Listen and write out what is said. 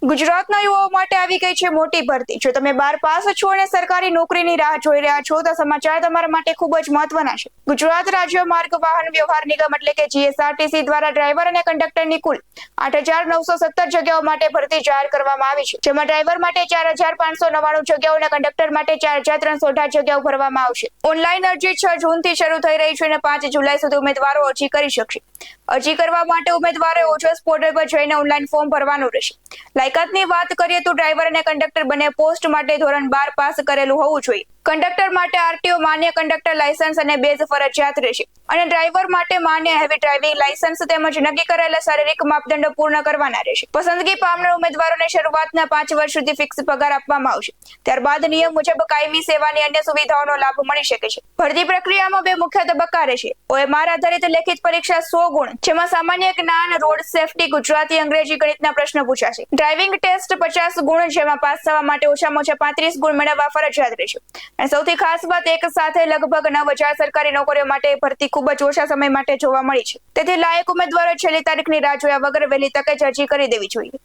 ગુજરાતના યુવાઓ માટે આવી ગઈ છે મોટી ભરતી। જો તમે 12 પાસ છો અને સરકારી નોકરીની રાહ જોઈ રહ્યા છો તો સમાચાર તમારા માટે ખૂબ જ મહત્વના છે। ગુજરાત રાજ્ય માર્ગ વાહન વ્યવહાર નિગમ એટલે કે જીએસઆરટીસી દ્વારા ડ્રાઈવર અને કંડક્ટરની કુલ 8,917 જગ્યાઓ માટે ભરતી જાહેર કરવામાં આવી છે, જેમાં ડ્રાઈવર માટે 4,599 જગ્યાઓ અને કંડક્ટર માટે 4,318 જગ્યાઓ ભરવામાં આવશે। ઓનલાઈન અરજી 6 જૂનથી શરૂ થઈ રહી છે અને 5 જુલાઈ સુધી ઉમેદવારો અરજી કરી શકશે। અરજી કરવા માટે ઉમેદવારોએ ઓજસ પોર્ટલ પર જઈને ઓનલાઈન ફોર્મ ભરવાનું રહેશે। લાયકાતની વાત કરીએ તો ડ્રાઈવર અને કંડક્ટર બંને પોસ્ટ માટે ધોરણ 12 પાસ કરેલું હોવું જોઈએ। કંડક્ટર માટે આરટીઓ માન્ય કંડક્ટર લાયસન્સ અને બેઝ ફરજિયાત રહેશે અને ડ્રાઈવર માટે માન્ય હેવી ડ્રાઇવિંગ લાયસન્સ તેમજ નક્કી કરેલા શારીરિક માપદંડો પૂર્ણ કરવાના રહેશે। પસંદગી પામનાર ઉમેદવારોને શરૂઆતના 5 વર્ષ સુધી ફિક્સ પગાર આપવામાં આવશે। ત્યારબાદ નિયમ મુજબ કાયમી સેવાની અન્ય સુવિધાઓનો લાભ મળી શકે છે। ભરતી પ્રક્રિયામાં 2 મુખ્ય તબક્કા રહેશે। ઓએમઆર આધારિત લેખિત પરીક્ષા 100 ગુણ, જેમાં સામાન્ય જ્ઞાન, રોડ સેફટી, ગુજરાતી, અંગ્રેજી, ગણિતના પ્રશ્નો પૂછાશે। ડ્રાઇવિંગ ટેસ્ટ 50 ગુણ, જેમાં પાસ થવા માટે ઓછામાં ઓછા 35 ગુણ મેળવવા ફરજિયાત રહેશે। અને સૌથી ખાસ વાત, એક સાથે લગભગ 9,000 સરકારી નોકરીઓ માટે ભરતી ખૂબ જ ઓછા સમય માટે જોવા મળી છે। તેથી લાયક ઉમેદવારો છેલ્લી તારીખની રાહ જોયા વગર વહેલી તકે જ અરજી કરી દેવી જોઈએ।